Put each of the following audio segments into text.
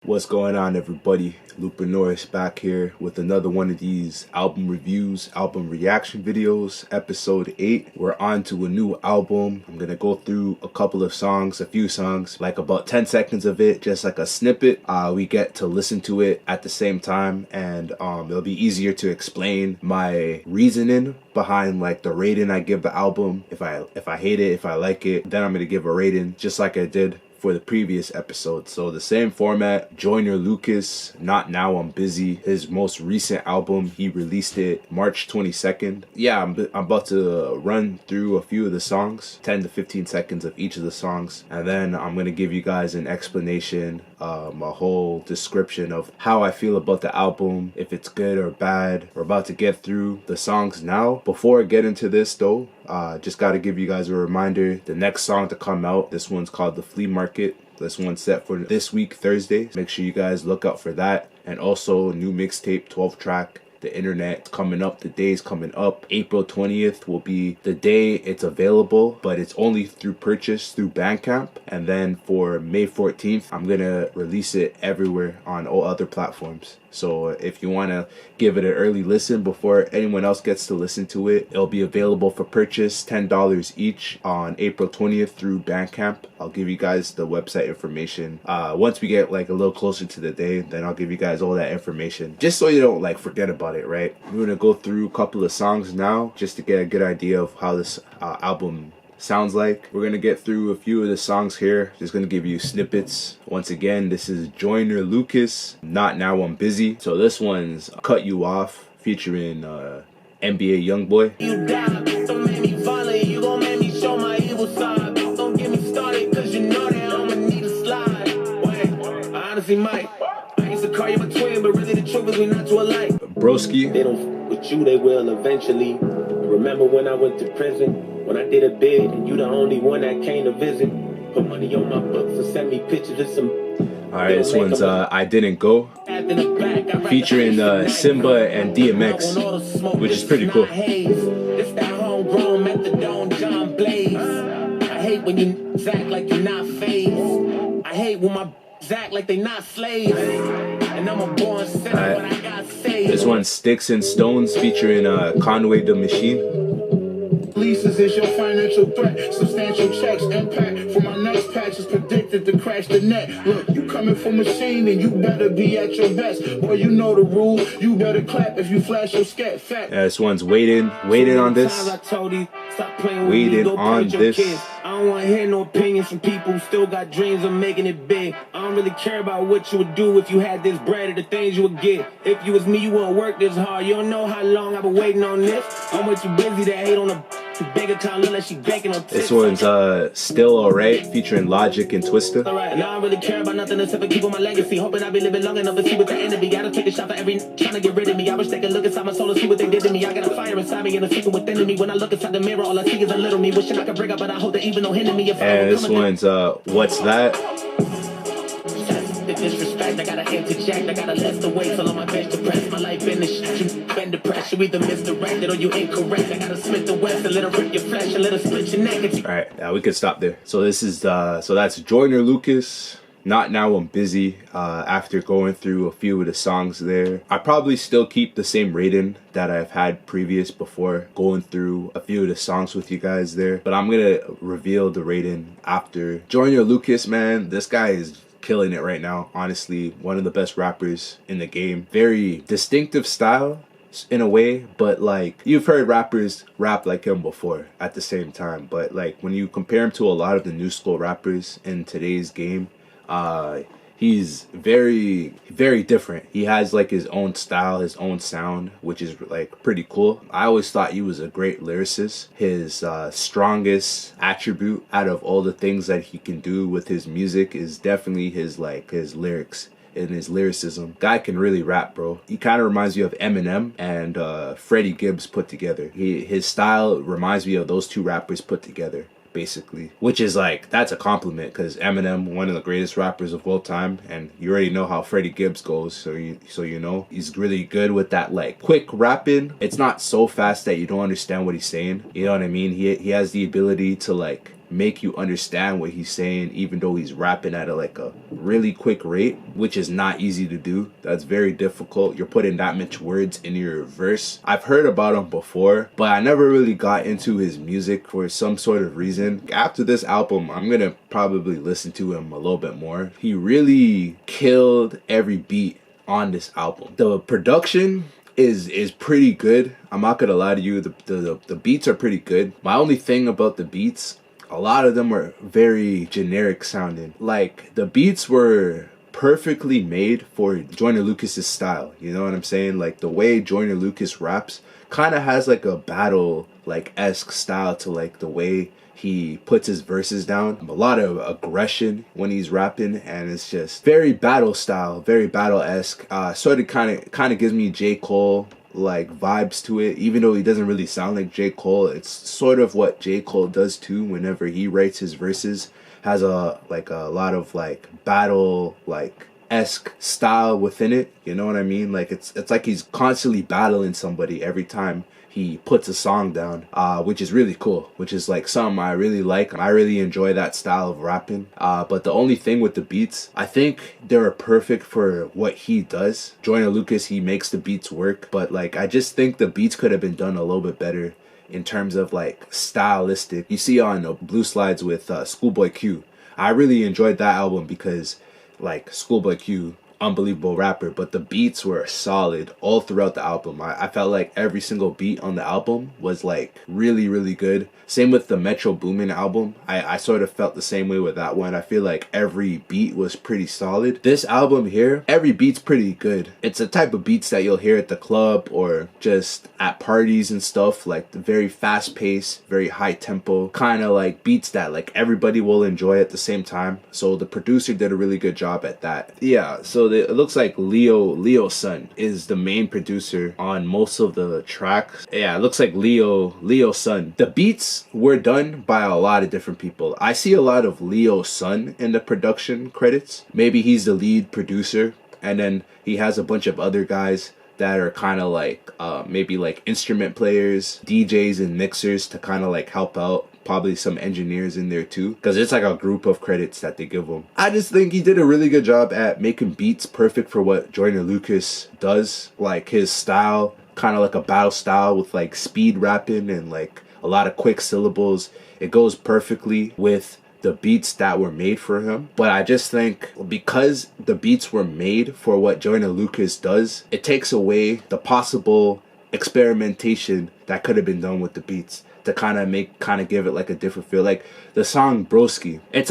What's going on, everybody? Norris back here with another one of these album reviews, album reaction videos, episode 8. We're on to a new album. I'm gonna go through a couple of songs, a few songs, like about 10 seconds of it, just like a snippet. We get to listen to it at the same time, and it'll be easier to explain my reasoning behind like the rating I give the album. If I hate it, if I like it, then I'm gonna give a rating just like I did for the previous episode. So the same format. Joyner Lucas, Not Now I'm Busy, his most recent album. He released it March 22nd. Yeah, I'm about to run through a few of the songs, 10 to 15 seconds of each of the songs, and then I'm gonna give you guys an explanation, a whole description of how I feel about the album, if it's good or bad. We're about to get through the songs now. Before I get into this though, just got to give you guys a reminder, the next song to come out, this one's called The Flea Market. This one's set for this week, Thursday. Make sure you guys look out for that. And also, new mixtape, 12 track, The Internet, coming up. The day's coming up. April 20th will be the day it's available, but it's only through purchase through Bandcamp. And then for May 14th, I'm going to release it everywhere on all other platforms. So if you want to give it an early listen before anyone else gets to listen to it, it'll be available for purchase, $10 each on April 20th through Bandcamp. I'll give you guys the website information. Once we get like a little closer to the day, then I'll give you guys all that information, just so you don't like forget about it, right? We're going to go through a couple of songs now just to get a good idea of how this album sounds like. We're gonna get through a few of the songs here, just gonna give you snippets. Once again, this is Joyner Lucas, Not Now I'm Busy. So this one's Cut You Off, featuring NBA Youngboy. You die, don't make me violent, you gon' make me show my evil side. Don't get me started, cause you know that I'ma need a slide. Wait, I honestly might. I used to call you my twin, but really the truth is we not too alike. Broski. They don't f with you, they will eventually. Remember when I went to prison? When I did a bid and you the only one that came to visit. Put money on my books and send me pictures of some. Alright, this one's I Didn't Go, featuring Simba and DMX, which is pretty cool. It's that homegrown methadone John Blaze. I hate when you act like you're not phased. I hate when my act like they not slaves. And I'm a born sinner, but I got saved. This one's Sticks and Stones, featuring Conway the Machine. Leases is your financial threat. Substantial checks impact for my next patch is predicted to crash the net. Look, you coming for machine and you better be at your best. Boy, you know the rule. You better clap if you flash your scat fat. Yeah, this one's waiting on this. Waiting on this. I don't want to hear no opinions from people who still got dreams of making it big. I don't really care about what you would do if you had this bread or the things you would get. If you was me, you wouldn't work this hard. You don't know how long I've been waiting on this. I'm way too busy to hate on the big account unless she baking on tips. This one's Still Alright, featuring Logic and Twista. Alright, now I don't really care about nothing except for keeping my legacy. Hoping I be living long enough to see what the enemy. Gotta take a shot for every trying to get rid of me. I wish they could look inside my soul and see what they did to me. I got a fire inside me and a secret within me. When I look inside the mirror, all I see is a little me. Wishing I could break up, but I hope that even no hinder me. If and this one's What's That? The disrespect, I got a interject, I got a list of weight till on my bench to press. My life in the shit, you bend the pressure, you either misdirected or you incorrect. I gotta Smith the West, a little rip your flesh, a little split your neck. Alright, yeah, we could stop there. So this is so that's Joyner Lucas, Not Now I'm Busy. After going through a few of the songs there, I probably still keep the same rating that I've had previous before going through a few of the songs with you guys there. But I'm gonna reveal the rating after. Joyner Lucas, man, this guy is killing it right now. Honestly, one of the best rappers in the game. Very distinctive style in a way, but like you've heard rappers rap like him before at the same time. But like when you compare him to a lot of the new school rappers in today's game, he's very, very different. He has like his own style, his own sound, which is like pretty cool. I always thought he was a great lyricist. His strongest attribute out of all the things that he can do with his music is definitely his lyrics and his lyricism. Guy can really rap, bro. He kind of reminds me of Eminem and Freddie Gibbs put together. His style reminds me of those two rappers put together, basically, which is like, that's a compliment, because Eminem, one of the greatest rappers of all time, and you already know how Freddie Gibbs goes, so you know he's really good with that like quick rapping. It's not so fast that you don't understand what he's saying, you know what I mean? He has the ability to like make you understand what he's saying, even though he's rapping at a really quick rate, which is not easy to do. That's very difficult. You're putting that much words in your verse. I've heard about him before, but I never really got into his music for some sort of reason. After this album, I'm gonna probably listen to him a little bit more. He really killed every beat on this album. The production is pretty good. I'm not gonna lie to you, the beats are pretty good. My only thing about the beats, a lot of them are very generic sounding. Like, the beats were perfectly made for Joyner Lucas's style. You know what I'm saying? Like, the way Joyner Lucas raps kind of has like a battle like esque style to like the way he puts his verses down. A lot of aggression when he's rapping, and it's just very battle style, very battle-esque. Sort of kind of gives me J. Cole like vibes to it, even though he doesn't really sound like J. Cole. It's sort of what J. Cole does too whenever he writes his verses. Has a lot of like battle like esque style within it. You know what I mean? Like it's like he's constantly battling somebody every time he puts a song down, which is really cool, which is like something I really like. I really enjoy that style of rapping. But the only thing with the beats, I think they're perfect for what he does. Joyner Lucas, he makes the beats work, but like I just think the beats could have been done a little bit better in terms of like stylistic. You see on Blue Slides with Schoolboy Q. I really enjoyed that album because like Schoolboy Q, unbelievable rapper, but the beats were solid all throughout the album. I felt like every single beat on the album was like really, really good. Same with the Metro Boomin album. I sort of felt the same way with that one. I feel like every beat was pretty solid. This album here, every beat's pretty good. It's the type of beats that you'll hear at the club or just at parties and stuff, like the very fast pace, very high tempo, kind of like beats that like everybody will enjoy at the same time. So the producer did a really good job at that. Yeah, so it looks like Leo Sun is the main producer on most of the tracks. Yeah, it looks like Leo Sun. The beats were done by a lot of different people. I see a lot of Leo Sun in the production credits. Maybe he's the lead producer, and then he has a bunch of other guys that are kind of like maybe like instrument players, DJs and mixers to kind of like help out. Probably some engineers in there too, because it's like a group of credits that they give him. I just think he did a really good job at making beats perfect for what Joyner Lucas does. Like his style, kind of like a battle style with like speed rapping and like a lot of quick syllables. It goes perfectly with the beats that were made for him. But I just think because the beats were made for what Joyner Lucas does, it takes away the possible experimentation that could have been done with the beats to kind of give it like a different feel. Like the song Broski, it's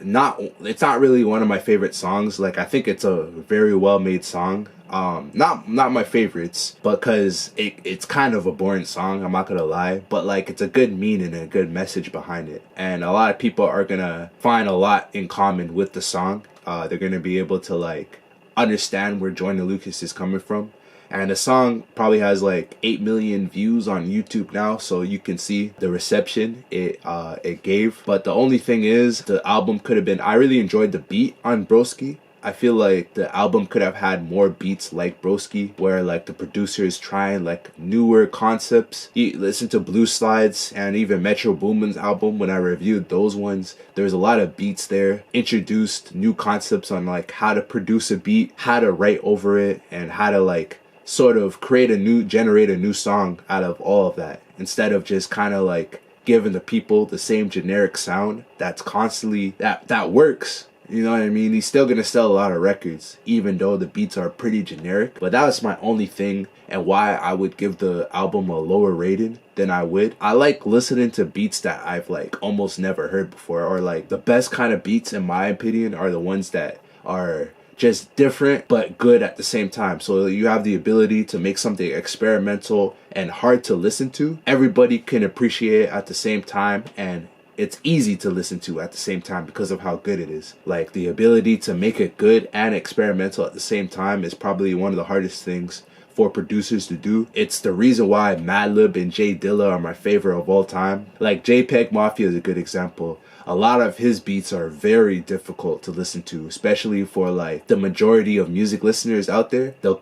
not really one of my favorite songs. Like I think it's a very well made song. Not my favorites, because it's kind of a boring song, I'm not gonna lie, but like it's a good meaning and a good message behind it, and a lot of people are gonna find a lot in common with the song. They're gonna be able to like understand where Joyner Lucas is coming from. And the song probably has like 8 million views on YouTube now, so you can see the reception it gave. But the only thing is, the album could have been, I really enjoyed the beat on Broski. I feel like the album could have had more beats like Broski, where like the producer is trying like newer concepts. You listen to Blue Slides and even Metro Boomin's album, when I reviewed those ones, there's a lot of beats there, introduced new concepts on like how to produce a beat, how to write over it, and how to like sort of generate a new song out of all of that, instead of just kind of like giving the people the same generic sound that's constantly that works. You know what I mean? He's still gonna sell a lot of records, even though the beats are pretty generic. But that was my only thing, and why I would give the album a lower rating than I would. I like listening to beats that I've like almost never heard before, or like the best kind of beats in my opinion are the ones that are just different but good at the same time. So you have the ability to make something experimental and hard to listen to. Everybody can appreciate it at the same time, and it's easy to listen to at the same time because of how good it is. Like the ability to make it good and experimental at the same time is probably one of the hardest things for producers to do. It's the reason why Madlib and Jay Dilla are my favorite of all time. Like JPEG Mafia is a good example. A lot of his beats are very difficult to listen to, especially for like the majority of music listeners out there. They'll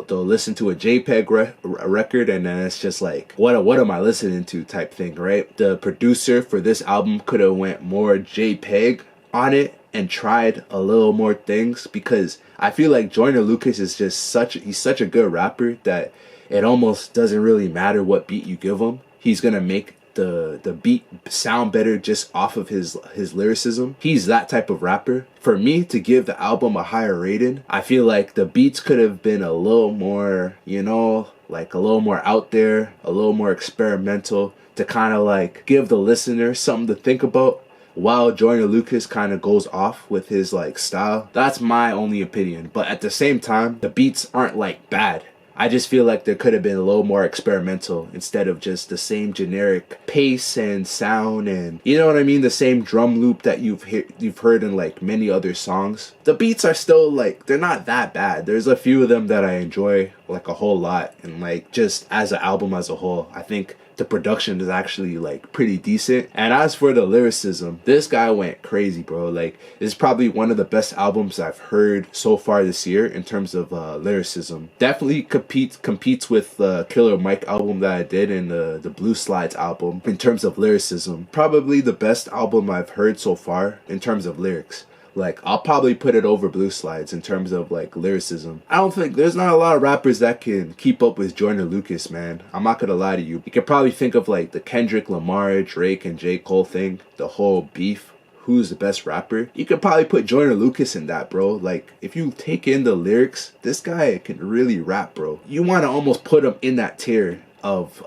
listen to a JPEG record and then it's just like, what am I listening to type thing, right? The producer for this album could have went more JPEG on it and tried a little more things, because I feel like Joyner Lucas is just he's such a good rapper that it almost doesn't really matter what beat you give him. He's gonna make the beat sound better just off of his lyricism. He's that type of rapper. For me to give the album a higher rating, I feel like the beats could have been a little more, like a little more out there, a little more experimental, to kind of like give the listener something to think about while Joyner Lucas kind of goes off with his like style. That's my only opinion. But at the same time, the beats aren't like bad. I just feel like there could have been a little more experimental instead of just the same generic pace and sound and, you know what I mean, the same drum loop that you've heard in like many other songs. The beats are still like, they're not that bad. There's a few of them that I enjoy like a whole lot, and like just as an album as a whole, I think the production is actually like pretty decent. And as for the lyricism, this guy went crazy, bro. Like, this is probably one of the best albums I've heard so far this year in terms of lyricism. Definitely competes with the Killer Mike album that I did and the Blue Slides album in terms of lyricism. Probably the best album I've heard so far in terms of lyrics. Like, I'll probably put it over Blue Slides in terms of like lyricism. I don't think there's not a lot of rappers that can keep up with Joyner Lucas, man. I'm not gonna lie to you. You could probably think of like the Kendrick Lamar, Drake, and J. Cole thing, the whole beef. Who's the best rapper? You could probably put Joyner Lucas in that, bro. Like, if you take in the lyrics, this guy can really rap, bro. You want to almost put him in that tier of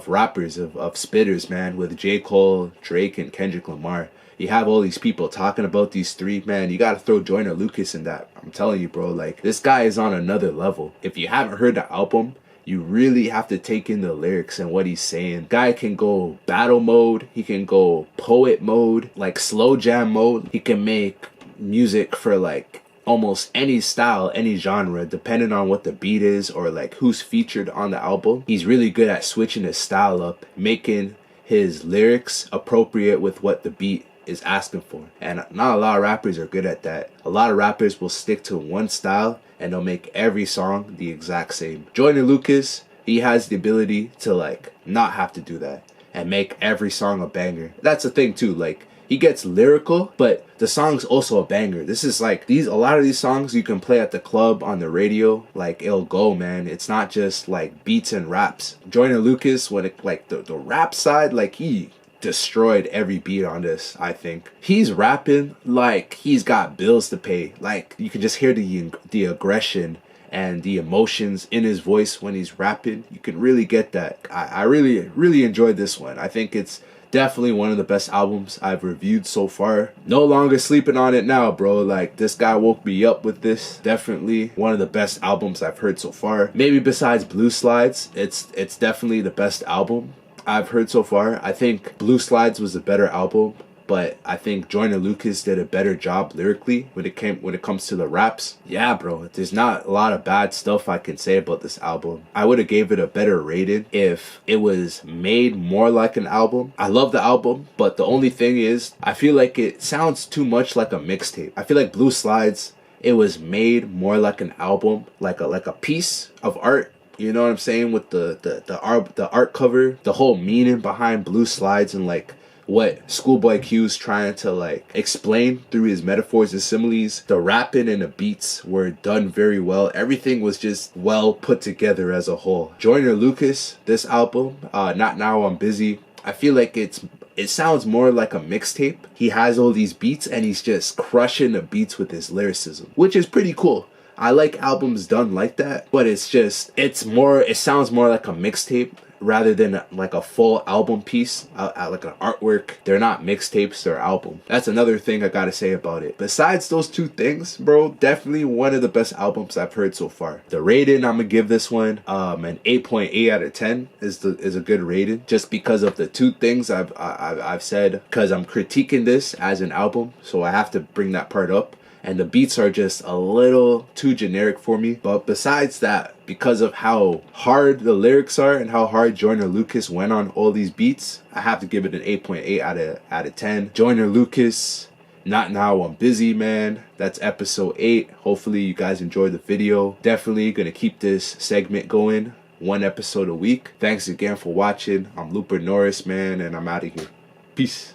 rappers, of spitters, man, with J. Cole, Drake, and Kendrick Lamar. You have all these people talking about these three, man. You got to throw Joyner Lucas in that. I'm telling you, bro. Like, this guy is on another level. If you haven't heard the album, you really have to take in the lyrics and what he's saying. Guy can go battle mode. He can go poet mode, like slow jam mode. He can make music for like almost any style, any genre, depending on what the beat is or like who's featured on the album. He's really good at switching his style up, making his lyrics appropriate with what the beat is asking for. And not a lot of rappers are good at that. A lot of rappers will stick to one style and they'll make every song the exact same. Joyner Lucas, he has the ability to like not have to do that and make every song a banger. That's the thing too, like he gets lyrical, but the song's also a banger. This is like a lot of these songs you can play at the club, on the radio, like it'll go, man. It's not just like beats and raps. Joyner Lucas, when it like the rap side, like he destroyed every beat on this. I think he's rapping like he's got bills to pay. Like, you can just hear the aggression and the emotions in his voice when he's rapping. You can really get that. I really enjoyed this one. I think it's definitely one of the best albums I've reviewed so far. No longer sleeping on it now, bro. Like, this guy woke me up with this. Definitely one of the best albums I've heard so far. Maybe besides Blue Slides, it's definitely the best album I've heard so far. I think Blue Slides was a better album, but I think Joyner Lucas did a better job lyrically when it comes to the raps. Yeah, bro, there's not a lot of bad stuff I can say about this album. I would have gave it a better rating if it was made more like an album. I love the album, but the only thing is, I feel like it sounds too much like a mixtape. I feel like Blue Slides, it was made more like an album, like a piece of art. You know what I'm saying? With the art cover, the whole meaning behind Blue Slides, and like what Schoolboy Q's trying to like explain through his metaphors and similes. The rapping and the beats were done very well. Everything was just well put together as a whole. Joyner Lucas, this album, Not Now I'm Busy, I feel like it sounds more like a mixtape. He has all these beats and he's just crushing the beats with his lyricism, which is pretty cool. I like albums done like that, but it sounds more like a mixtape rather than like a full album piece, like an artwork. They're not mixtapes, they're album. That's another thing I gotta say about it. Besides those two things, bro, definitely one of the best albums I've heard so far. The rating, I'm gonna give this one an 8.8 out of 10 is a good rating, just because of the two things I've said, because I'm critiquing this as an album, so I have to bring that part up. and the beats are just a little too generic for me. But besides that, because of how hard the lyrics are and how hard Joyner Lucas went on all these beats, I have to give it an 8.8 out of 10. Joyner Lucas, Not Now, I'm Busy, man. That's episode 8. Hopefully you guys enjoyed the video. Definitely gonna keep this segment going, 1 episode a week. Thanks again for watching. I'm Norris, man, and I'm out of here. Peace.